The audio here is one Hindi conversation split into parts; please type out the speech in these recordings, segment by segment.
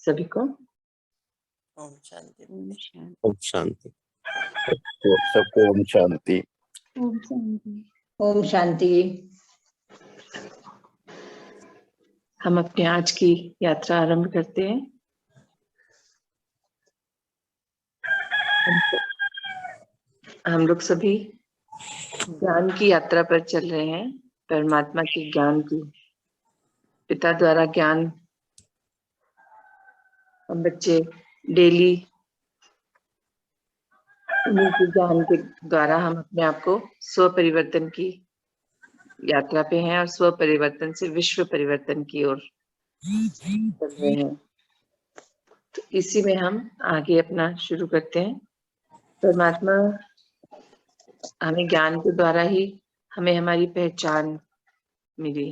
सभी को ओम शांति। ओम शांति। ओम शांति। सबको ओम शांति। ओम शांति। ओम शांति। हम अपने आज की यात्रा आरंभ करते हैं। हम लोग सभी ज्ञान की यात्रा पर चल रहे हैं, परमात्मा के ज्ञान की। पिता द्वारा ज्ञान हम बच्चे डेली उन्हीं के ज्ञान के द्वारा हम अपने आप को स्व परिवर्तन की यात्रा पे हैं और स्व परिवर्तन से विश्व परिवर्तन की ओर चल रहे हैं। तो इसी में हम आगे अपना शुरू करते हैं। परमात्मा हमें ज्ञान के द्वारा ही हमें हमारी पहचान मिली।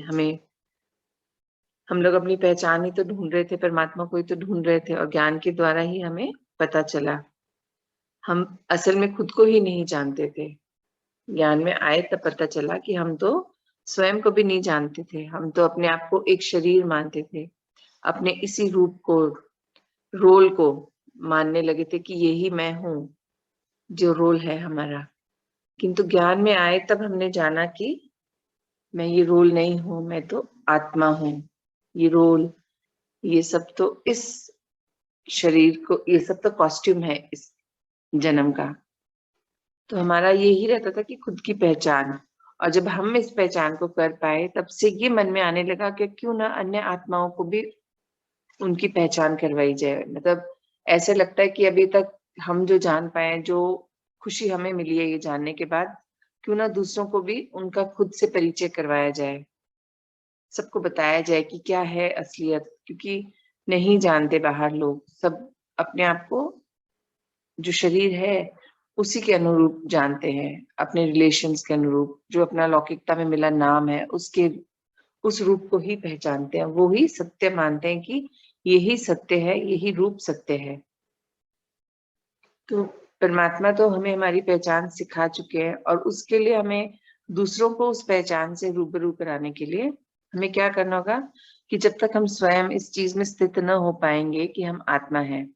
हम लोग अपनी पहचान ही तो ढूंढ रहे थे, परमात्मा को ही तो ढूंढ रहे थे, और ज्ञान के द्वारा ही हमें पता चला। हम असल में खुद को ही नहीं जानते थे। ज्ञान में आए तब पता चला कि हम तो स्वयं को भी नहीं जानते थे। हम तो अपने आप को एक शरीर मानते थे, अपने इसी रूप को, रोल को मानने लगे थे कि यही मैं हूँ, जो रोल है हमारा। किंतु ज्ञान में आए तब हमने जाना कि मैं ये रोल नहीं हूँ, मैं तो आत्मा हूँ। ये रोल, ये सब तो इस शरीर को, ये सब तो कॉस्ट्यूम है इस जन्म का। तो हमारा यही रहता था कि खुद की पहचान। और जब हम इस पहचान को कर पाए तब से ये मन में आने लगा कि क्यों ना अन्य आत्माओं को भी उनकी पहचान करवाई जाए। मतलब ऐसे लगता है कि अभी तक हम जो जान पाए, जो खुशी हमें मिली है ये जानने के बाद, क्यों ना दूसरों को भी उनका खुद से परिचय करवाया जाए, सबको बताया जाए कि क्या है असलियत। क्योंकि नहीं जानते बाहर लोग, सब अपने आप को जो शरीर है उसी के अनुरूप जानते हैं, अपने रिलेशंस के अनुरूप, जो अपना लौकिकता में मिला नाम है उसके, उस रूप को ही पहचानते हैं। वो ही सत्य मानते हैं कि यही सत्य है, यही रूप सत्य है। तो परमात्मा तो हमें हमारी पहचान सिखा चुके हैं, और उसके लिए हमें दूसरों को उस पहचान से रूबरू कराने के लिए हमें क्या करना होगा कि जब तक हम स्वयं इस चीज में स्थित न हो पाएंगे कि हम आत्मा हैं,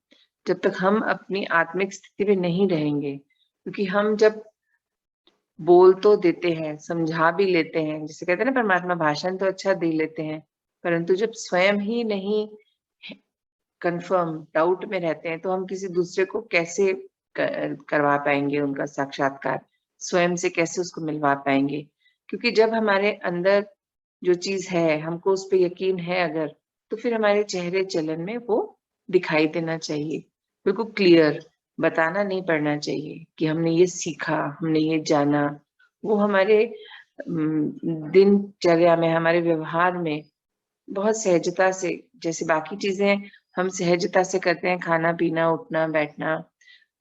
जब तक हम अपनी आत्मिक स्थिति में नहीं रहेंगे। क्योंकि हम जब बोल तो देते हैं, समझा भी लेते हैं, जिसे कहते हैं ना परमात्मा, भाषण तो अच्छा दे लेते हैं, परंतु जब स्वयं ही नहीं कंफर्म, डाउट में रहते हैं, तो हम किसी दूसरे को कैसे करवा पाएंगे उनका साक्षात्कार, स्वयं से कैसे उसको मिलवा पाएंगे। क्योंकि जब हमारे अंदर जो चीज है, हमको उस पर यकीन है अगर, तो फिर हमारे चेहरे चलन में वो दिखाई देना चाहिए, बिल्कुल क्लियर, बताना नहीं पड़ना चाहिए कि हमने ये सीखा, हमने ये जाना। वो हमारे दिनचर्या में, हमारे व्यवहार में बहुत सहजता से, जैसे बाकी चीजें हम सहजता से करते हैं, खाना पीना, उठना बैठना,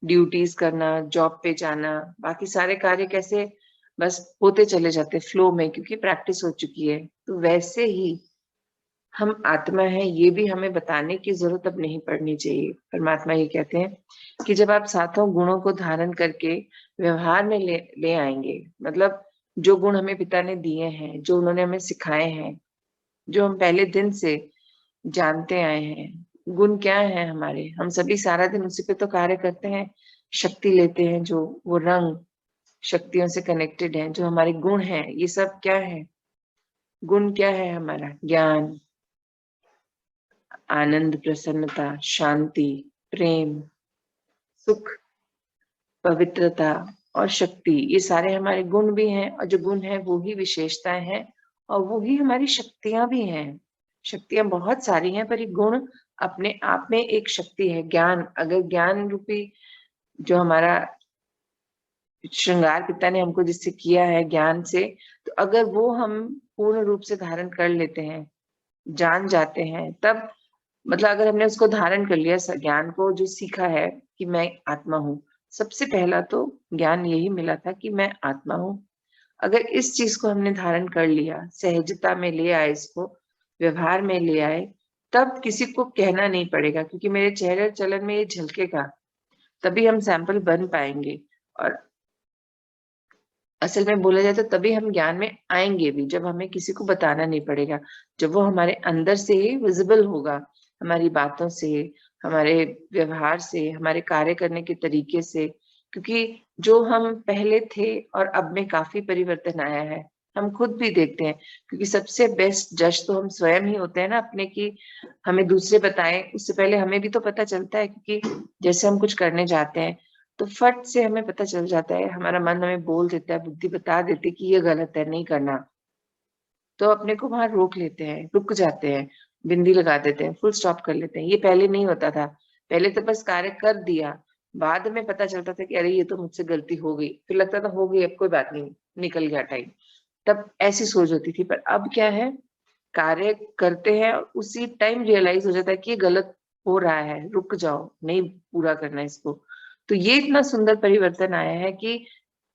ड्यूटीज करना, जॉब पे जाना, बाकी सारे कार्य कैसे बस होते चले जाते फ्लो में, क्योंकि प्रैक्टिस हो चुकी है। तो वैसे ही हम आत्मा है, ये भी हमें बताने की जरूरत अब नहीं पड़नी चाहिए। परमात्मा ये कहते हैं कि जब आप सातों गुणों को धारण करके व्यवहार में ले आएंगे, मतलब जो गुण हमें पिता ने दिए हैं, जो उन्होंने हमें सिखाए हैं, जो हम पहले दिन से जानते आए हैं, गुण क्या है हमारे, हम सभी सारा दिन उसी पे तो कार्य करते हैं, शक्ति लेते हैं, जो वो रंग शक्तियों से कनेक्टेड है, जो हमारे गुण हैं, ये सब क्या है, गुण क्या है हमारा, ज्ञान, आनंद, प्रसन्नता, शांति, प्रेम, सुख, पवित्रता और शक्ति, ये सारे हमारे गुण भी हैं। और जो गुण है वो ही विशेषताएं हैं, और वो ही हमारी शक्तियां भी हैं। शक्तियां बहुत सारी हैं, पर ये गुण अपने आप में एक शक्ति है। ज्ञान, अगर ज्ञान रूपी जो हमारा श्रृंगार पिता ने हमको जिससे किया है ज्ञान से, तो अगर वो हम पूर्ण रूप से धारण कर लेते हैं, जान जाते हैं, तब मतलब अगर हमने उसको धारण कर लिया, ज्ञान को जो सीखा है कि मैं आत्मा हूँ, सबसे पहला तो ज्ञान यही मिला था कि मैं आत्मा हूँ। अगर इस चीज को हमने धारण कर लिया, सहजता में ले आए, इसको व्यवहार में ले आए, तब किसी को कहना नहीं पड़ेगा, क्योंकि मेरे चेहरे चलन में ये झलकेगा, तभी हम सैंपल बन पाएंगे। और असल में बोला जाए तो तभी हम ज्ञान में आएंगे भी, जब हमें किसी को बताना नहीं पड़ेगा, जब वो हमारे अंदर से ही विजिबल होगा, हमारी बातों से, हमारे व्यवहार से, हमारे कार्य करने के तरीके से, क्योंकि जो हम पहले थे और अब में काफी परिवर्तन आया है, हम खुद भी देखते हैं। क्योंकि सबसे बेस्ट जज तो हम स्वयं ही होते हैं ना अपने की। हमें दूसरे बताएं उससे पहले हमें भी तो पता चलता है, क्योंकि जैसे हम कुछ करने जाते हैं तो फट से हमें पता चल जाता है, हमारा मन हमें बोल देता है, बुद्धि बता देती है कि ये गलत है, नहीं करना। तो अपने को वहां रोक लेते हैं, रुक जाते हैं, बिंदी लगा देते हैं, फुल स्टॉप कर लेते हैं। ये पहले नहीं होता था। पहले तो बस कार्य कर दिया, बाद में पता चलता था कि अरे ये तो मुझसे गलती हो गई, फिर लगता था हो गई अब कोई बात नहीं, निकल गया टाइम। तब ऐसी सोच होती थी। पर अब क्या है, कार्य करते हैं और उसी टाइम रियलाइज हो जाता है कि ये गलत हो रहा है, रुक जाओ, नहीं पूरा करना इसको। तो ये इतना सुंदर परिवर्तन आया है कि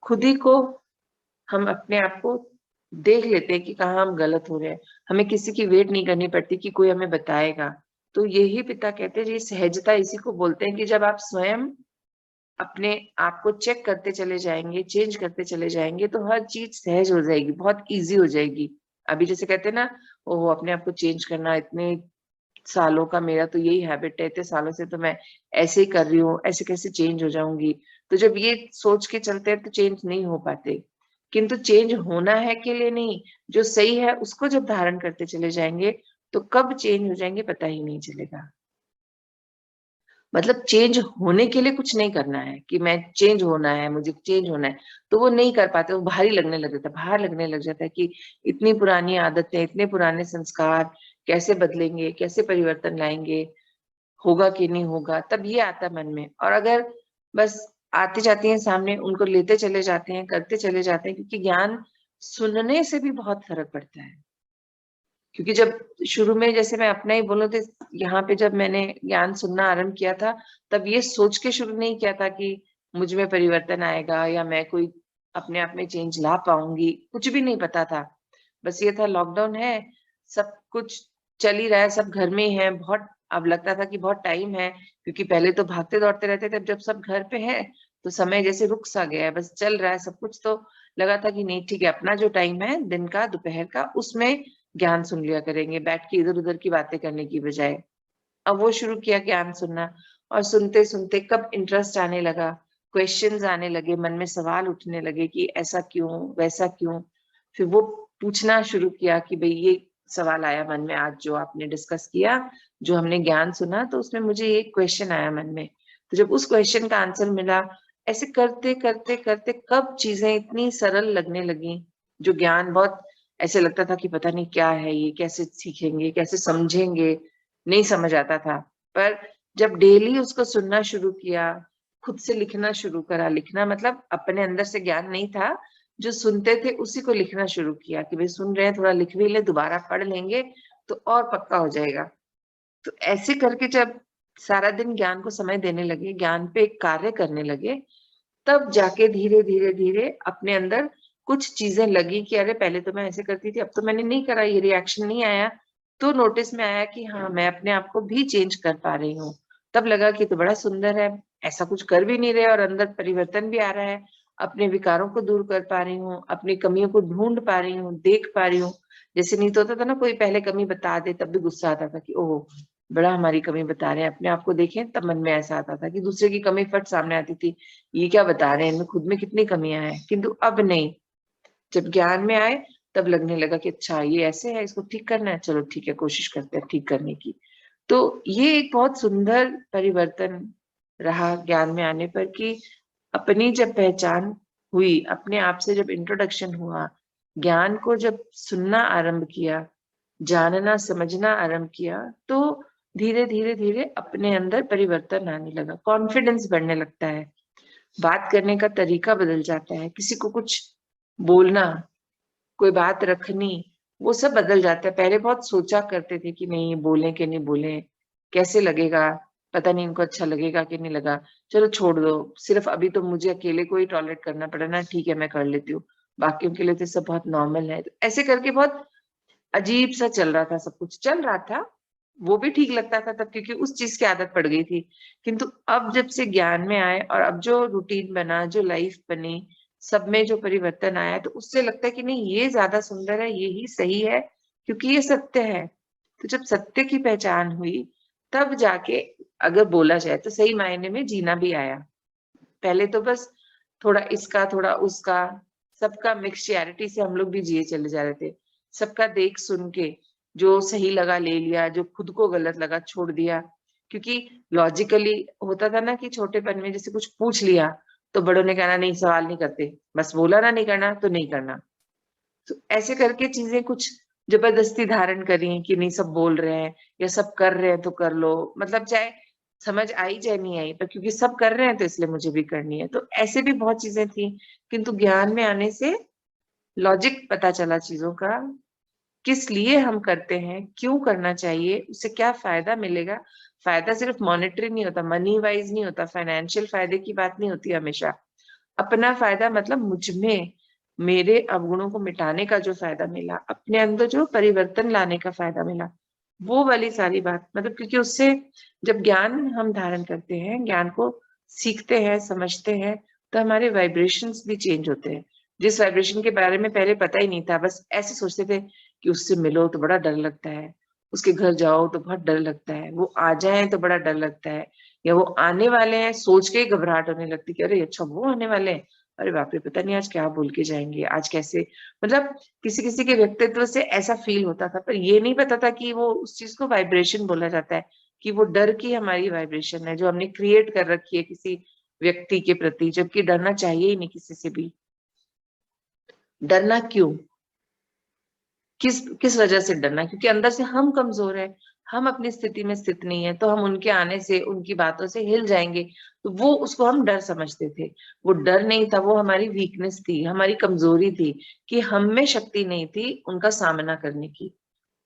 खुद ही को हम अपने आप को देख लेते हैं कि कहाँ हम गलत हो रहे हैं। हमें किसी की वेट नहीं करनी पड़ती कि कोई हमें बताएगा। तो यही पिता कहते हैं, ये सहजता इसी को बोलते हैं कि जब आप स्वयं अपने आप को चेक करते चले जाएंगे, चेंज करते चले जाएंगे, तो हर चीज सहज हो जाएगी, बहुत इजी हो जाएगी। अभी जैसे कहते हैं ना, वो अपने आप को चेंज करना, इतने सालों का मेरा तो यही हैबिट है, इतने सालों से तो मैं ऐसे ही कर रही हूँ, ऐसे कैसे चेंज हो जाऊंगी। तो जब ये सोच के चलते हैं तो चेंज नहीं हो पाते। किंतु चेंज होना है के लिए नहीं, जो सही है उसको जब धारण करते चले जाएंगे तो कब चेंज हो जाएंगे पता ही नहीं चलेगा। मतलब चेंज होने के लिए कुछ नहीं करना है कि मैं चेंज होना है, मुझे चेंज होना है, तो वो नहीं कर पाते। वो भारी लगने लग जाता है, भार लगने लग जाता है कि इतनी पुरानी आदतें, इतने पुराने संस्कार कैसे बदलेंगे, कैसे परिवर्तन लाएंगे, होगा कि नहीं होगा। तब ये आता है मन में। और अगर बस आती जाती हैं सामने, उनको लेते चले जाते हैं, करते चले जाते हैं, क्योंकि ज्ञान सुनने से भी बहुत फर्क पड़ता है। क्योंकि जब शुरू में, जैसे मैं अपना ही बोलूं तो यहाँ पे जब मैंने ज्ञान सुनना आरंभ किया था, तब ये सोच के शुरू नहीं किया था कि मुझ में परिवर्तन आएगा या मैं कोई अपने आप में चेंज ला पाऊंगी, कुछ भी नहीं पता था। बस ये था लॉकडाउन है, सब कुछ चल ही रहा है, सब घर में ही है, बहुत अब लगता था कि बहुत टाइम है, क्योंकि पहले तो भागते दौड़ते रहते थे, अब जब सब घर पे है तो समय जैसे रुक सा गया है, बस चल रहा है सब कुछ। तो लगा था कि नहीं ठीक है, अपना जो टाइम है दिन का, दोपहर का, उसमें ज्ञान सुन लिया करेंगे, बैठ के इधर उधर की बातें करने की बजाय। अब वो शुरू किया ज्ञान सुनना, और सुनते सुनते कब इंटरेस्ट आने लगा, क्वेश्चंस आने लगे, मन में सवाल उठने लगे कि ऐसा क्यों, वैसा क्यों। फिर वो पूछना शुरू किया कि भाई ये सवाल आया मन में, आज जो आपने डिस्कस किया, जो हमने ज्ञान सुना, तो उसमें मुझे एक क्वेश्चन आया मन में। तो जब उस क्वेश्चन का आंसर मिला, ऐसे करते करते करते कब चीजें इतनी सरल लगने लगी। जो ज्ञान बहुत ऐसे लगता था कि पता नहीं क्या है ये, कैसे सीखेंगे, कैसे समझेंगे, नहीं समझ आता था। पर जब डेली उसको सुनना शुरू किया, खुद से लिखना शुरू करा, लिखना मतलब अपने अंदर से ज्ञान नहीं था, जो सुनते थे उसी को लिखना शुरू किया कि भाई सुन रहे हैं, थोड़ा लिख भी ले, दोबारा पढ़ लेंगे तो और पक्का हो जाएगा। तो ऐसे करके जब सारा दिन ज्ञान को समय देने लगे, ज्ञान पे कार्य करने लगे, तब जाके धीरे धीरे धीरे अपने अंदर कुछ चीजें लगी कि अरे पहले तो मैं ऐसे करती थी, अब तो मैंने नहीं करा, ये रिएक्शन नहीं आया। तो नोटिस में आया कि हाँ, मैं अपने आप को भी चेंज कर पा रही हूँ। तब लगा कि तो बड़ा सुंदर है, ऐसा कुछ कर भी नहीं रहे और अंदर परिवर्तन भी आ रहा है। अपने विकारों को दूर कर पा रही हूँ, अपनी कमियों को ढूंढ पा रही हूँ, देख पा रही हूँ। जैसे नहीं तो होता था ना, कोई पहले कमी बता दे तब भी गुस्सा आता था कि ओह बड़ा हमारी कमी बता रहे हैं, अपने आप को देखें तब मन में ऐसा आता था कि दूसरे की कमी फट सामने आती थी, ये क्या बता रहे हैं, इनमें खुद में कितनी कमियां हैं। किंतु अब नहीं, जब ज्ञान में आए तब लगने लगा कि अच्छा ये ऐसे है, इसको ठीक करना है, चलो ठीक है, कोशिश करते हैं ठीक करने की। तो ये एक बहुत सुंदर परिवर्तन रहा ज्ञान में आने पर कि अपनी जब पहचान हुई, अपने आप से जब इंट्रोडक्शन हुआ, ज्ञान को जब सुनना आरंभ किया, जानना समझना आरंभ किया, तो धीरे धीरे धीरे अपने अंदर परिवर्तन आने लगा, कॉन्फिडेंस बढ़ने लगता है, बात करने का तरीका बदल जाता है, किसी को कुछ बोलना, कोई बात रखनी, वो सब बदल जाता है। पहले बहुत सोचा करते थे कि नहीं बोलें कि नहीं बोलें, कैसे लगेगा, पता नहीं इनको अच्छा लगेगा कि नहीं लगा, चलो छोड़ दो, सिर्फ अभी तो मुझे अकेले को ही टॉलरेट करना पड़ा ना, ठीक है मैं कर लेती हूँ, बाकियों के लिए तो सब बहुत नॉर्मल है। तो ऐसे करके बहुत अजीब सा चल रहा था, सब कुछ चल रहा था, वो भी ठीक लगता था तब, क्योंकि उस चीज की आदत पड़ गई थी। किंतु अब जब से ज्ञान में आए और अब जो रूटीन बना, जो लाइफ बनी, सब में जो परिवर्तन आया, तो उससे लगता है कि नहीं ये ज्यादा सुंदर है, यही सही है, क्योंकि ये सत्य है। तो जब सत्य की पहचान हुई, तब जाके अगर बोला जाए तो सही मायने में जीना भी आया। पहले तो बस थोड़ा इसका थोड़ा उसका, सबका मिक्सचैरिटी से हम लोग भी जिए चले जा रहे थे। सबका देख सुन के जो सही लगा ले लिया, जो खुद को गलत लगा छोड़ दिया। क्योंकि लॉजिकली होता था ना कि छोटेपन में जैसे कुछ पूछ लिया तो बड़ों ने कहना नहीं, सवाल नहीं करते, बस बोला ना नहीं करना तो नहीं करना। तो ऐसे करके चीजें कुछ जबरदस्ती धारण करी कि नहीं, सब बोल रहे हैं या सब कर रहे हैं तो कर लो, मतलब चाहे समझ आई चाहे नहीं आई, पर क्योंकि सब कर रहे हैं तो इसलिए मुझे भी करनी है। तो ऐसे भी बहुत चीजें थी। किंतु ज्ञान में आने से लॉजिक पता चला चीजों का, किस लिए हम करते हैं, क्यों करना चाहिए, उससे क्या फायदा मिलेगा। फायदा सिर्फ मॉनेटरी नहीं होता, मनी वाइज नहीं होता, फाइनेंशियल फायदे की बात नहीं होती हमेशा। अपना फायदा मतलब मुझ में मेरे अवगुणों को मिटाने का जो फायदा मिला, अपने अंदर जो परिवर्तन लाने का फायदा मिला, वो वाली सारी बात। मतलब क्योंकि उससे जब ज्ञान हम धारण करते हैं, ज्ञान को सीखते हैं, समझते हैं, तो हमारे वाइब्रेशंस भी चेंज होते हैं। जिस वाइब्रेशन के बारे में पहले पता ही नहीं था, बस ऐसे सोचते थे कि उससे मिलो तो बड़ा डर लगता है, उसके घर जाओ तो बहुत डर लगता है, वो आ जाए तो बड़ा डर लगता है, या वो आने वाले हैं सोच के ही घबराहट होने लगती कि अरे अच्छा वो आने वाले हैं, अरे बाप रे पता नहीं आज क्या बोल के जाएंगे, आज कैसे। मतलब किसी किसी के व्यक्तित्व से ऐसा फील होता था, पर ये नहीं पता था कि वो उस चीज को वाइब्रेशन बोला जाता है, कि वो डर की हमारी वाइब्रेशन है जो हमने क्रिएट कर रखी है किसी व्यक्ति के प्रति, जबकि डरना चाहिए ही नहीं किसी से भी। डरना क्यों, किस किस वजह से डरना? क्योंकि अंदर से हम कमजोर है, हम अपनी स्थिति में स्थित नहीं है, तो हम उनके आने से, उनकी बातों से हिल जाएंगे। तो वो उसको हम डर समझते थे। वो डर नहीं था, वो हमारी वीकनेस थी, हमारी कमजोरी थी, कि हम में शक्ति नहीं थी उनका सामना करने की,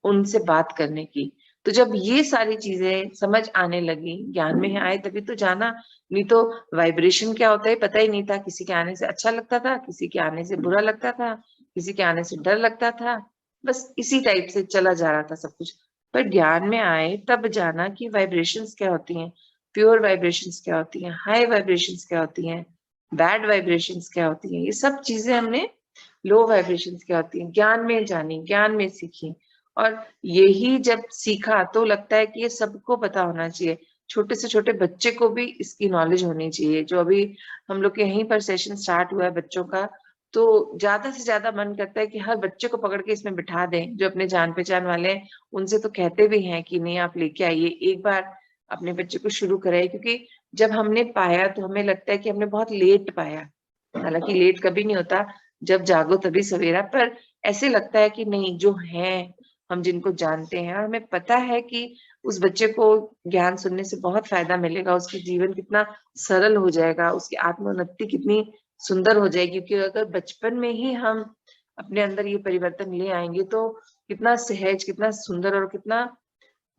उनसे बात करने की। तो जब ये सारी चीजें समझ आने लगी, ज्ञान में आए, तभी तो जाना। नहीं तो वाइब्रेशन क्या होता है पता ही नहीं था। किसी के आने से अच्छा लगता था, किसी के आने से बुरा लगता था, किसी के आने से डर लगता था, बस इसी टाइप से चला जा रहा था सब कुछ। पर ज्ञान में आए तब जाना कि वाइब्रेशंस क्या होती हैं, प्योर वाइब्रेशंस क्या होती हैं, हाई वाइब्रेशंस क्या होती हैं, बैड वाइब्रेशंस क्या होती हैं, ये सब चीजें हमने, लो वाइब्रेशंस क्या होती हैं, ज्ञान में जानी, ज्ञान में सीखी। और यही जब सीखा तो लगता है कि ये सबको पता होना चाहिए, छोटे से छोटे बच्चे को भी इसकी नॉलेज होनी चाहिए। जो अभी हम लोग के यहीं पर सेशन स्टार्ट हुआ है बच्चों का, तो ज्यादा से ज्यादा मन करता है कि हर बच्चे को पकड़ के इसमें बिठा दें, जो अपने जान पहचान वाले हैं उनसे तो कहते भी हैं कि नहीं आप लेके आइए, एक बार अपने बच्चे को शुरू कराइए। क्योंकि जब हमने पाया तो हमें लगता है कि हमने बहुत लेट पाया, हालांकि लेट कभी नहीं होता, जब जागो तभी सवेरा। पर ऐसे लगता है कि नहीं, जो है हम जिनको जानते हैं और हमें पता है कि उस बच्चे को ज्ञान सुनने से बहुत फायदा मिलेगा, उसकी जीवन कितना सरल हो जाएगा, उसकी आत्मोन्नति कितनी सुंदर हो जाएगी। क्योंकि अगर बचपन में ही हम अपने अंदर ये परिवर्तन ले आएंगे तो कितना सहज, कितना सुंदर, और कितना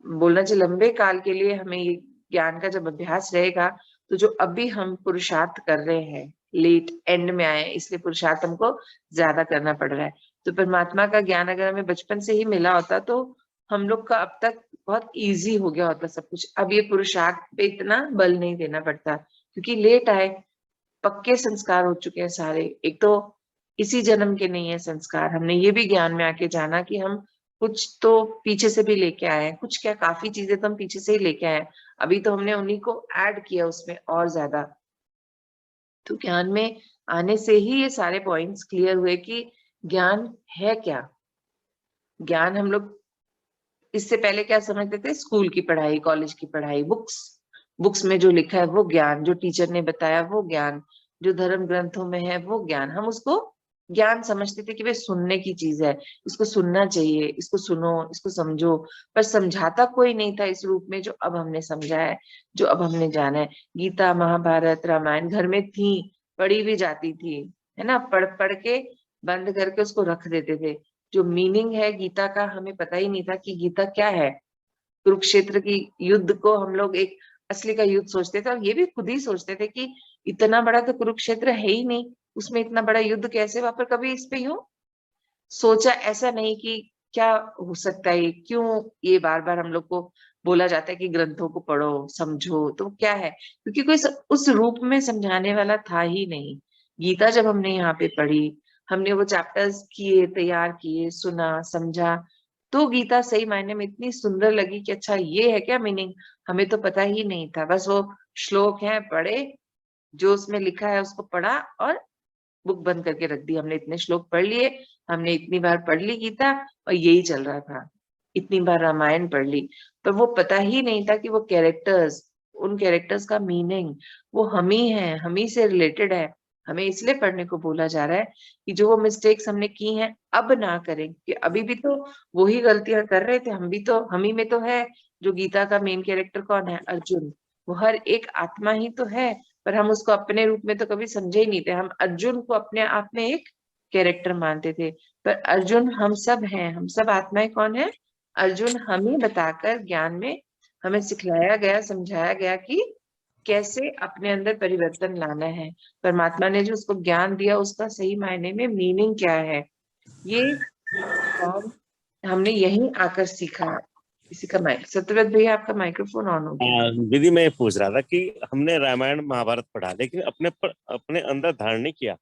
बोलना चाहिए लंबे काल के लिए हमें ये ज्ञान का जब अभ्यास रहेगा। तो जो अभी हम पुरुषार्थ कर रहे हैं, लेट एंड में आए इसलिए पुरुषार्थ हमको ज्यादा करना पड़ रहा है। तो परमात्मा का ज्ञान अगर हमें बचपन से ही मिला होता तो हम लोग का अब तक बहुत इजी हो गया होता सब कुछ। अब ये पुरुषार्थ पे इतना बल नहीं देना पड़ता, क्योंकि लेट आए, पक्के संस्कार हो चुके हैं सारे। एक तो इसी जन्म के नहीं है संस्कार, हमने ये भी ज्ञान में आके जाना कि हम कुछ तो पीछे से भी लेके आए हैं, कुछ क्या काफी चीजें तो हम पीछे से ही लेके आए हैं, अभी तो हमने उन्हीं को ऐड किया उसमें और ज्यादा। तो ज्ञान में आने से ही ये सारे पॉइंट्स क्लियर हुए कि ज्ञान है क्या। ज्ञान हम लोग इससे पहले क्या समझते थे, स्कूल की पढ़ाई, कॉलेज की पढ़ाई, बुक्स, बुक्स में जो लिखा है वो ज्ञान, जो टीचर ने बताया वो ज्ञान, जो धर्म ग्रंथों में है वो ज्ञान, हम उसको ज्ञान समझते थे कि भाई सुनने की चीज है, इसको सुनना चाहिए, इसको सुनो, इसको समझो। पर समझाता कोई नहीं था इस रूप में जो अब हमने समझा है, जो अब हमने जाना है। गीता, महाभारत, रामायण घर में थी, पढ़ी भी जाती थी, है ना, पढ़ पढ़ के बंद करके उसको रख देते थे। जो मीनिंग है गीता का हमें पता ही नहीं था कि गीता क्या है। कुरुक्षेत्र की युद्ध को हम लोग एक असली का युद्ध सोचते थे, और ये भी खुद ही सोचते थे कि इतना बड़ा तो कुरुक्षेत्र है ही नहीं, उसमें इतना बड़ा युद्ध कैसे हुआ। पर कभी इस पे यूं सोचा ऐसा नहीं कि क्या हो सकता है, क्यों ये बार बार हम लोग को बोला जाता है कि ग्रंथों को पढ़ो समझो, तो क्या है, क्योंकि कोई उस रूप में समझाने वाला था ही नहीं। गीता जब हमने यहाँ पे पढ़ी, हमने वो चैप्टर्स किए, तैयार किए, सुना, समझा, तो गीता सही मायने में इतनी सुंदर लगी कि अच्छा ये है क्या मीनिंग, हमें तो पता ही नहीं था। बस वो श्लोक है, पढ़े, जो उसमें लिखा है उसको पढ़ा और बुक बंद करके रख दी। हमने इतने श्लोक पढ़ लिए, हमने इतनी बार पढ़ ली गीता, और यही चल रहा था। इतनी बार रामायण पढ़ ली, पर वो पता ही नहीं था कि वो कैरेक्टर्स, उन कैरेक्टर्स का मीनिंग वो हम ही है, हम ही से रिलेटेड है। हमें इसलिए पढ़ने को बोला जा रहा है कि जो वो मिस्टेक्स हमने की हैं अब ना करें, कि अभी भी तो वही गलतियां कर रहे थे, हम भी तो, हम ही में तो है। जो गीता का मेन कैरेक्टर कौन है? अर्जुन। वो हर एक आत्मा ही तो है, पर हम उसको अपने रूप में तो कभी समझे ही नहीं थे। हम अर्जुन को अपने आप में एक कैरेक्टर मानते थे, पर अर्जुन हम सब हैं, हम सब आत्माएं कौन है? अर्जुन। हम ही बताकर ज्ञान में हमें सिखलाया गया, समझाया गया कि कैसे अपने अंदर परिवर्तन लाना है। परमात्मा ने जो उसको ज्ञान दिया उसका सही मायने में मीनिंग क्या है, ये ज्ञान हमने यहीं आकर सीखा। किसी का माइक, सत्यव्रत भैया आपका माइक्रोफोन ऑन हो गया। दीदी मैं ये पूछ रहा था कि हमने रामायण महाभारत पढ़ा लेकिन अपने अंदर धारण नहीं किया।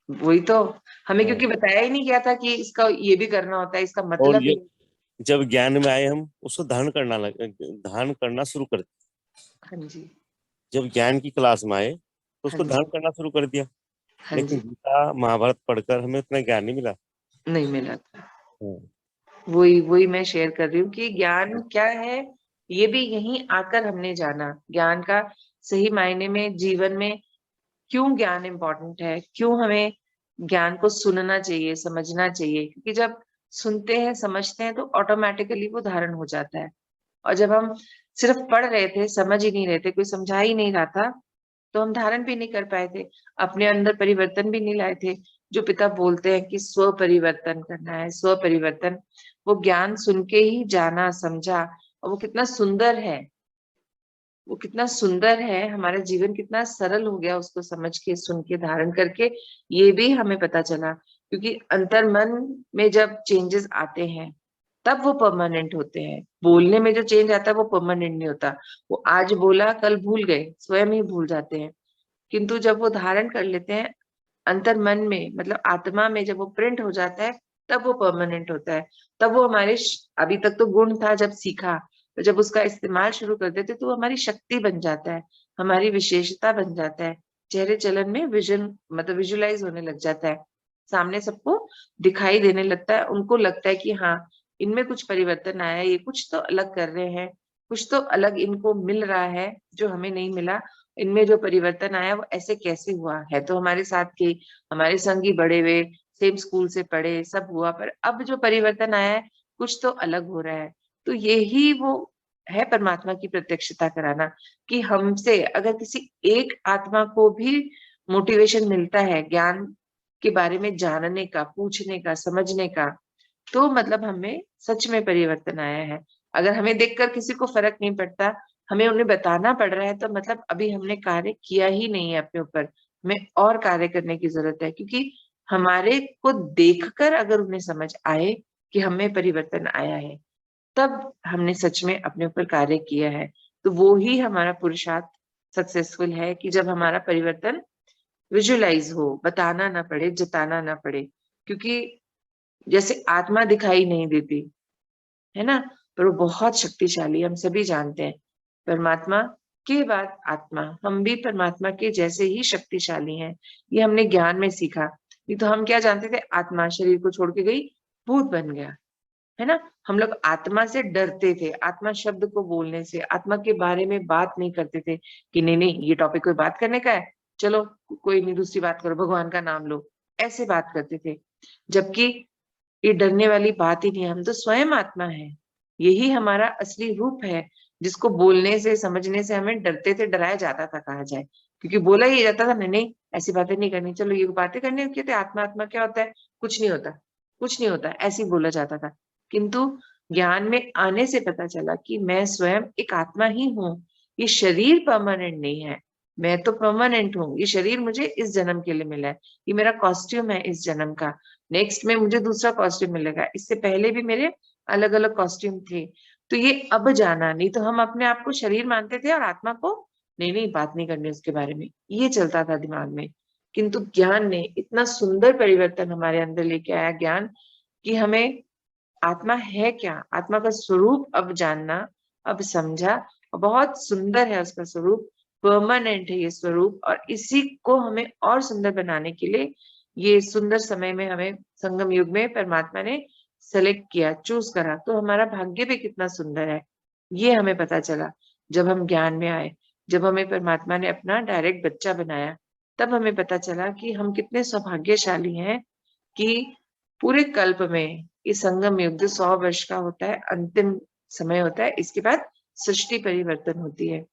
वही तो, हमें हाँ। क्योंकि बताया ही नहीं गया था कि इसका ये भी करना होता है, इसका और मतलब ये ये। जब ज्ञान में आए हम उसको धारण करना शुरू कर दिया। हाँ जी। जब ज्ञान की क्लास में आए तो हाँ उसको जी। धारण करना शुरू कर दिया। हाँ लेकिन जी। गीता महाभारत पढ़कर हमें उतना ज्ञान नहीं मिला। नहीं मिला था। हाँ। वही वही मैं शेयर कर रही हूँ कि ज्ञान क्या है, ये भी यहीं आकर हमने जाना। ज्ञान का सही मायने में जीवन में क्यों ज्ञान इम्पोर्टेंट है, क्यों हमें ज्ञान को सुनना चाहिए, समझना चाहिए। क्योंकि जब सुनते हैं, समझते हैं, तो ऑटोमेटिकली वो धारण हो जाता है। और जब हम सिर्फ पढ़ रहे थे, समझ ही नहीं रहे थे, कोई समझा ही नहीं रहा था, तो हम धारण भी नहीं कर पाए थे, अपने अंदर परिवर्तन भी नहीं लाए थे। जो पिता बोलते हैं कि स्व परिवर्तन करना है, स्व परिवर्तन, वो ज्ञान सुन के ही जाना, समझा। और वो कितना सुंदर है, वो कितना सुंदर है, हमारा जीवन कितना सरल हो गया उसको समझ के, सुन के, धारण करके। ये भी हमें पता चला, क्योंकि अंतर्मन में जब चेंजेस आते हैं तब वो परमानेंट होते हैं। बोलने में जो चेंज आता है वो परमानेंट नहीं होता। वो आज बोला कल भूल गए, स्वयं ही भूल जाते हैं। किंतु जब वो धारण कर लेते हैं अंतर्मन में, मतलब आत्मा में, जब वो प्रिंट हो जाता है, तब वो परमानेंट होता है। तब वो हमारे अभी तक तो गुण था, जब सीखा, तो जब उसका इस्तेमाल शुरू कर देते तो वो हमारी शक्ति बन जाता है, हमारी विशेषता बन जाता है। चेहरे चलन में विजन, मतलब विजुलाइज होने लग जाता है, सामने सबको दिखाई देने लगता है। उनको लगता है कि हाँ, इनमें कुछ परिवर्तन आया है, ये कुछ तो अलग कर रहे हैं, कुछ तो अलग इनको मिल रहा है जो हमें नहीं मिला। इनमें जो परिवर्तन आया वो ऐसे कैसे हुआ है, तो हमारे साथ के, हमारे संगी बड़े हुए, सेम स्कूल से पढ़े, सब हुआ, पर अब जो परिवर्तन आया है कुछ तो अलग हो रहा है। तो यही वो है परमात्मा की प्रत्यक्षता कराना, कि हमसे अगर किसी एक आत्मा को भी मोटिवेशन मिलता है ज्ञान के बारे में जानने का, पूछने का, समझने का, तो मतलब हमें सच में परिवर्तन आया है। अगर हमें देखकर किसी को फर्क नहीं पड़ता, हमें उन्हें बताना पड़ रहा है, तो मतलब अभी हमने कार्य किया ही नहीं है अपने ऊपर। हमें और कार्य करने की जरूरत है, क्योंकि हमारे को देखकर अगर उन्हें समझ आए कि हमें परिवर्तन आया है, तब हमने सच में अपने ऊपर कार्य किया है। तो वो ही हमारा पुरुषार्थ सक्सेसफुल है, कि जब हमारा परिवर्तन विजुअलाइज हो, बताना ना पड़े, जताना ना पड़े। क्योंकि जैसे आत्मा दिखाई नहीं देती है ना, पर वो बहुत शक्तिशाली, हम सभी जानते हैं। परमात्मा के बाद आत्मा, हम भी परमात्मा के जैसे ही शक्तिशाली हैं। ये हमने ज्ञान में सीखा। नहीं तो हम क्या जानते थे, आत्मा शरीर को छोड़ के गई, भूत बन गया, है ना। हम लोग आत्मा से डरते थे, आत्मा शब्द को बोलने से, आत्मा के बारे में बात नहीं करते थे कि नहीं नहीं ये टॉपिक कोई बात करने का है, चलो कोई नहीं, दूसरी बात करो, भगवान का नाम लो, ऐसे बात करते थे। जबकि ये डरने वाली बात ही नहीं है, हम तो स्वयं आत्मा है, यही हमारा असली रूप है, जिसको बोलने से, समझने से हमें डरते थे, डराया जाता था कहा जाए। क्योंकि बोला ही जाता था नहीं नहीं ऐसी बातें नहीं करनी, चलो ये बातें करनी होती है, आत्मा, आत्मा क्या होता है, कुछ नहीं होता, कुछ नहीं होता, ऐसे ही बोला जाता था। किंतु ज्ञान में आने से पता चला कि मैं स्वयं एक आत्मा ही हूँ, ये शरीर परमानेंट नहीं है, मैं तो परमानेंट हूँ। ये शरीर मुझे इस जन्म के लिए मिला है, ये मेरा कॉस्ट्यूम है इस जन्म का, नेक्स्ट में मुझे दूसरा कॉस्ट्यूम मिलेगा, इससे पहले भी मेरे अलग अलग कॉस्ट्यूम थे। तो ये अब जाना, नहीं तो हम अपने आप को शरीर मानते थे और आत्मा को नहीं नहीं बात नहीं करनी उसके बारे में, ये चलता था दिमाग में। किंतु ज्ञान ने इतना सुंदर परिवर्तन हमारे अंदर लेके आया, ज्ञान, कि हमें आत्मा है क्या, आत्मा का स्वरूप अब जानना, अब समझा। और बहुत सुंदर है उसका स्वरूप, परमानेंट है ये स्वरूप। और इसी को हमें और सुंदर बनाने के लिए ये सुंदर समय में हमें संगम युग में परमात्मा ने सेलेक्ट किया, चूज करा। तो हमारा भाग्य भी कितना सुंदर है, ये हमें पता चला जब हम ज्ञान में आए। जब हमें परमात्मा ने अपना डायरेक्ट बच्चा बनाया, तब हमें पता चला कि हम कितने सौभाग्यशाली हैं कि पूरे कल्प में ये संगम युग जो 100 वर्ष का होता है, अंतिम समय होता है, इसके बाद सृष्टि परिवर्तन होती है,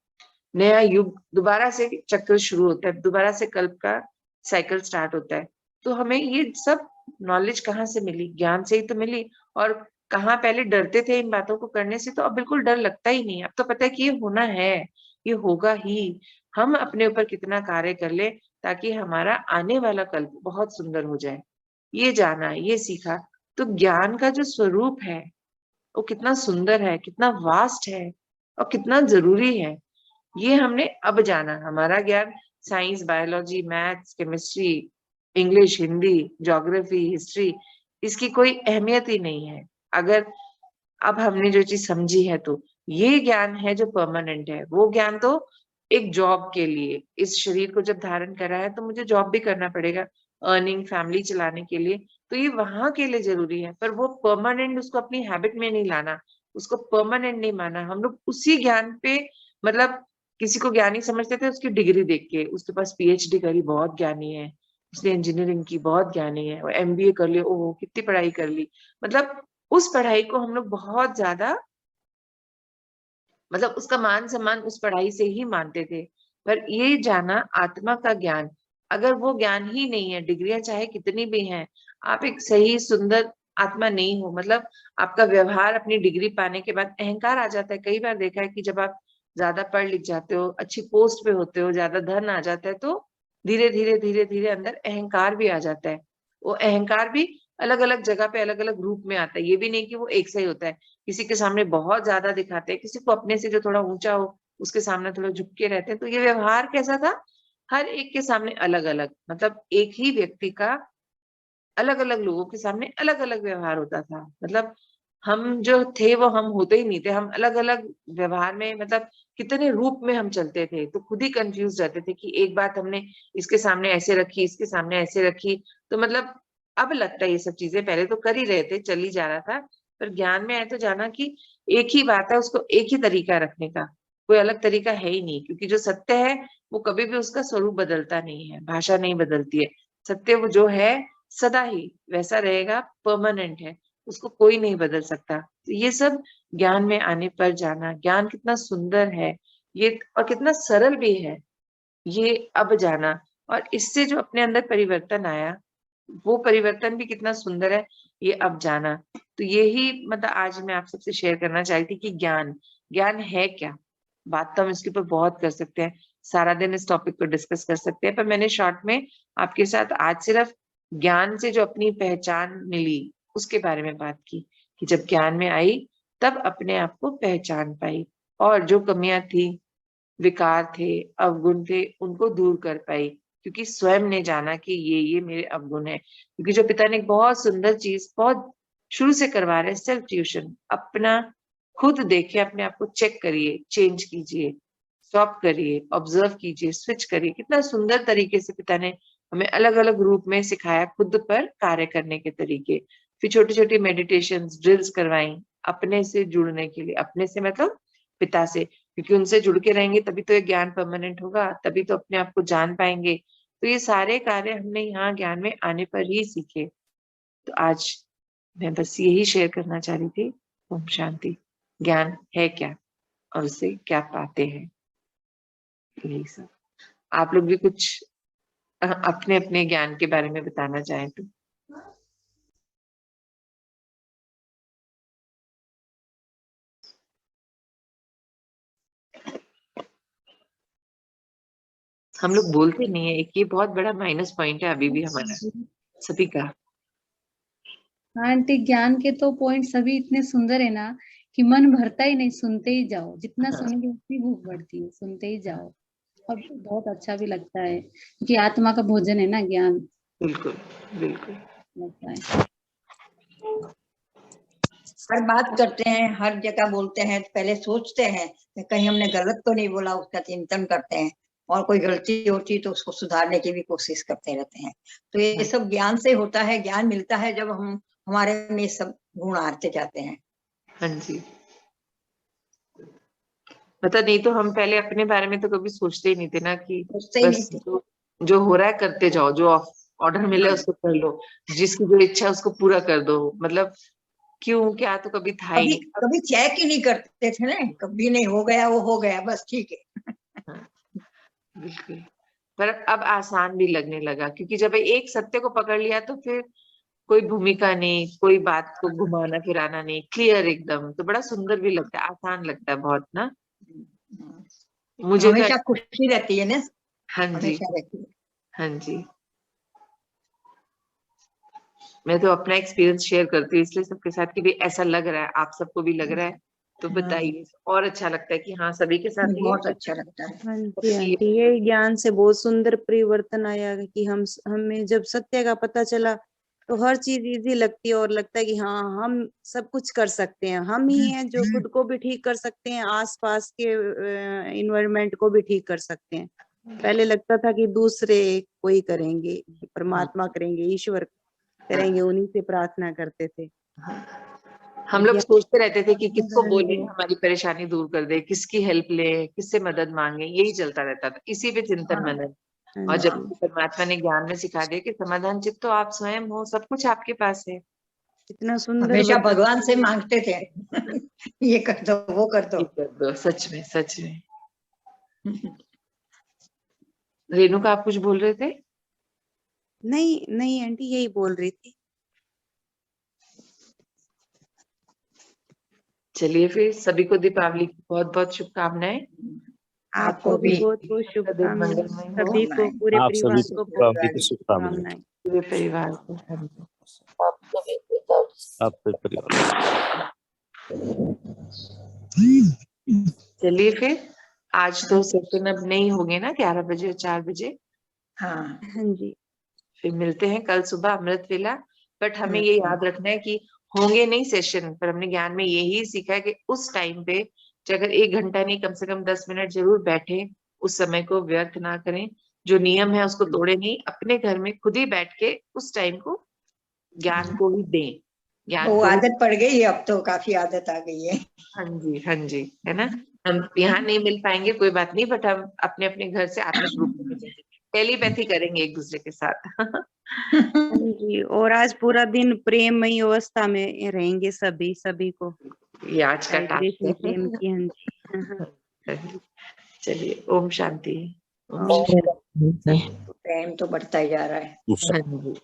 नया युग दोबारा से चक्र शुरू होता है, दोबारा से कल्प का साइकिल स्टार्ट होता है। तो हमें ये सब नॉलेज कहाँ से मिली? ज्ञान से ही तो मिली। और कहाँ पहले डरते थे इन बातों को करने से, तो अब बिल्कुल डर लगता ही नहीं। अब तो पता है कि ये होना है, ये होगा ही। हम अपने ऊपर कितना कार्य कर ले ताकि हमारा आने वाला कल्प बहुत सुंदर हो जाए, ये जाना, ये सीखा। तो ज्ञान का जो स्वरूप है वो कितना सुंदर है, कितना वास्ट है और कितना जरूरी है, ये हमने अब जाना। हमारा ज्ञान science, biology, maths, chemistry, English, Hindi, geography, history, इसकी कोई अहमियत ही नहीं है अगर अब हमने जो चीज समझी है। तो ये ज्ञान है जो परमानेंट है। वो ज्ञान तो एक जॉब के लिए, इस शरीर को जब धारण करा है तो मुझे जॉब भी करना पड़ेगा अर्निंग, फैमिली चलाने के लिए, तो ये वहां के लिए जरूरी है। पर वो परमानेंट, उसको अपनी हैबिट में नहीं लाना, उसको परमानेंट नहीं माना। हम लोग उसी ज्ञान पे, मतलब किसी को ज्ञानी समझते थे उसकी डिग्री देख के, उसके पास पीएचडी करी, बहुत ज्ञानी है, उसने इंजीनियरिंग की, बहुत ज्ञानी है, और एमबीए कर लिया, ओहो कितनी पढ़ाई कर ली। मतलब उस पढ़ाई को हम लोग बहुत ज्यादा, मतलब उसका मान सम्मान उस पढ़ाई से ही मानते थे। पर ये जाना आत्मा का ज्ञान, अगर वो ज्ञान ही नहीं है, डिग्रियां चाहे कितनी भी हैं, आप एक सही सुंदर आत्मा नहीं हो, मतलब आपका व्यवहार अपनी डिग्री पाने के बाद अहंकार आ जाता है। कई बार देखा है कि जब आप ज्यादा पढ़ लिख जाते हो, अच्छी पोस्ट पे होते हो, ज्यादा धन आ जाता है, तो धीरे धीरे धीरे धीरे अंदर अहंकार भी आ जाता है। वो अहंकार भी अलग अलग जगह पे अलग अलग रूप में आता है, ये भी नहीं कि वो एक से ही होता है। किसी के सामने बहुत ज्यादा दिखाते हैं, किसी को अपने से जो थोड़ा ऊंचा हो उसके सामने थोड़ा झुक के रहते हैं। तो ये व्यवहार कैसा था, हर एक के सामने अलग अलग, मतलब एक ही व्यक्ति का अलग अलग लोगों के सामने अलग अलग व्यवहार होता था। मतलब हम जो थे वो हम होते ही नहीं थे, हम अलग अलग व्यवहार में, मतलब कितने रूप में हम चलते थे, तो खुद ही कंफ्यूज रहते थे कि एक बात हमने इसके सामने ऐसे रखी, इसके सामने ऐसे रखी। तो मतलब अब लगता है ये सब चीजें, पहले तो कर ही रहे थे, चल ही जा रहा था। पर ज्ञान में आए तो जाना कि एक ही बात है, उसको एक ही तरीका रखने का, कोई अलग तरीका है ही नहीं। क्योंकि जो सत्य है वो कभी भी उसका स्वरूप बदलता नहीं है, भाषा नहीं बदलती है। सत्य वो जो है सदा ही वैसा रहेगा, परमानेंट है, उसको कोई नहीं बदल सकता। तो ये सब ज्ञान में आने पर जाना, ज्ञान कितना सुंदर है ये, और कितना सरल भी है ये अब जाना। और इससे जो अपने अंदर परिवर्तन आया, वो परिवर्तन भी कितना सुंदर है ये अब जाना। तो यही मतलब आज मैं आप सबसे शेयर करना चाहती थी कि ज्ञान, ज्ञान है क्या। बात तो हम इसके ऊपर बहुत कर सकते हैं, सारा दिन इस टॉपिक को डिस्कस कर सकते हैं, पर मैंने शॉर्ट में आपके साथ आज सिर्फ ज्ञान से जो अपनी पहचान मिली उसके बारे में बात की, कि जब ज्ञान में आई तब अपने आप को पहचान पाई, और जो कमियां थी, विकार थे, अवगुण थे, उनको दूर कर पाई। क्योंकि स्वयं ने जाना कि ये मेरे अवगुण है। क्योंकि जो पिता ने एक बहुत सुंदर चीज बहुत शुरू से करवा रहे हैं, सेल्फ ट्यूशन, अपना खुद देखिए, अपने आप को चेक करिए, चेंज कीजिए, स्टॉप करिए, ऑब्जर्व कीजिए, स्विच करिए। कितना सुंदर तरीके से पिता ने हमें अलग अलग रूप में सिखाया खुद पर कार्य करने के तरीके। फिर छोटी छोटी मेडिटेशन ड्रिल्स करवाई अपने से जुड़ने के लिए, अपने से मतलब पिता से, क्योंकि उनसे जुड़ के रहेंगे तभी तो ये ज्ञान परमानेंट होगा, तभी तो अपने आप को जान पाएंगे। तो ये सारे कार्य हमने यहाँ ज्ञान में आने पर ही सीखे। तो आज मैं बस यही शेयर करना चाह रही थी। ओम शांति। ज्ञान है क्या और उससे क्या पाते हैं, यही सब। आप लोग भी कुछ अपने अपने ज्ञान के बारे में बताना चाहें तो। हम लोग बोलते नहीं है, एक ये बहुत बड़ा माइनस पॉइंट है अभी भी हमारा सभी का। हाँ आंटी, ज्ञान के तो पॉइंट सभी इतने सुंदर है ना कि मन भरता ही नहीं, सुनते ही जाओ, जितना सुनेंगे उतनी भूख बढ़ती है, सुनते ही जाओ। और बहुत अच्छा भी लगता है क्योंकि आत्मा का भोजन है ना ज्ञान, बिल्कुल बिल्कुल। लगता है। हर बात करते हैं, हर जगह बोलते हैं, पहले सोचते हैं कि कहीं हमने गलत तो नहीं बोला, उसका चिंतन करते हैं, और कोई गलती होती तो उसको सुधारने की भी कोशिश करते रहते हैं। तो ये सब ज्ञान से होता है, ज्ञान मिलता है जब हम हमारे में सब गुण आते जाते हैं। हाँ जी, मतलब नहीं तो हम पहले अपने बारे में तो कभी सोचते ही नहीं थे ना, कि सोचते ही नहीं बस थे। जो हो रहा है करते जाओ, जो ऑर्डर मिले हाँ। उसको कर लो, जिसकी जो इच्छा है उसको पूरा कर दो, मतलब क्यों क्या तो कभी था ही कभी नहीं। कभी चेक ही नहीं करते थे ना, कभी नहीं, हो गया वो हो गया, बस ठीक है। बिल्कुल। पर अब आसान भी लगने लगा, क्योंकि जब एक सत्य को पकड़ लिया तो फिर कोई भूमिका नहीं, कोई बात को घुमाना फिराना नहीं, क्लियर एकदम, तो बड़ा सुंदर भी लगता है, आसान लगता है बहुत ना। मुझे तो हमेशा खुशी रहती है ना, हाँ जी, हमेशा रहती है। हाँ जी, मैं तो अपना एक्सपीरियंस शेयर करती हूँ इसलिए सबके साथ कि भी ऐसा लग रहा है, आप सबको भी लग रहा है तो बताइए, और अच्छा लगता है कि हाँ सभी के साथ ये बहुत अच्छा लगता है। हाँ जी आंटी, ये ज्ञान से बहुत सुंदर परिवर्तन आया कि हमें जब सत्य का पता चला तो हर चीज इजी लगती है, और लगता है कि हाँ हम सब कुछ कर सकते हैं, हम ही हैं जो खुद को भी ठीक कर सकते हैं, आसपास के इन्वायरमेंट को भी ठीक कर सकते हैं। पहले लगता था कि दूसरे कोई करेंगे, परमात्मा करेंगे, ईश्वर करेंगे, उन्हीं से प्रार्थना करते थे। हम लोग सोचते रहते थे कि किसको हाँ बोले जी। हमारी परेशानी दूर कर दे, किसकी हेल्प ले, किससे मदद मांगे, यही चलता रहता था, इसी पे चिंतन मनन। और हाँ जब जी, परमात्मा ने ज्ञान में सिखा दिया कि समाधान चित्त तो आप स्वयं हो, सब कुछ आपके पास है। इतना सुंदर हमेशा वरदान। भगवान से मांगते थे ये कर दो, वो कर दो। ये कर दो, सच में सच में। रेणुका आप कुछ बोल रहे थे? नहीं नहीं आंटी, यही बोल रही थी। चलिए फिर सभी को दीपावली की बहुत बहुत शुभकामनाएं। आपको भी बहुत बहुत दिन शुभकामनाएं, मंगलमय हो, सभी को, पूरे आप परिवार सभी को को बहुत दीपावली की शुभकामनाएं। शुभकामनाएं। पूरे परिवार को। हाँ जी। आपके परिवार। चलिए फिर, आज तो सेशन अब नहीं होंगे ना 11 बजे और 4 बजे, हाँ। हाँ जी, फिर मिलते हैं कल सुबह अमृत वेला। बट हमें ये याद रखना है कि होंगे नहीं सेशन, पर हमने ज्ञान में यही सीखा है कि उस टाइम पे अगर 1 घंटा नहीं कम से कम 10 मिनट जरूर बैठे, उस समय को व्यर्थ ना करें, जो नियम है उसको तोड़े नहीं, अपने घर में खुद ही बैठ के उस टाइम को ज्ञान को ही दें, ज्ञान वो को ही। आदत पड़ गई है, अब तो काफी आदत आ गई है। हाँ जी, हाँ जी, है ना। हम यहाँ नहीं मिल पाएंगे कोई बात नहीं, बट हम अपने अपने घर से आत्मिक रूप में मिलेंगे, टेलीपैथी करेंगे एक दूसरे के साथ। हाँ जी। और आज पूरा दिन प्रेममयी अवस्था में रहेंगे सभी को, ये आज का टास्क वाइब्रेशन है। प्रेम की। हाँ जी। चलिए, ओम शांति। ओम ओम शांति। शांति। टाइम तो बढ़ता ही जा रहा है। हाँ जी।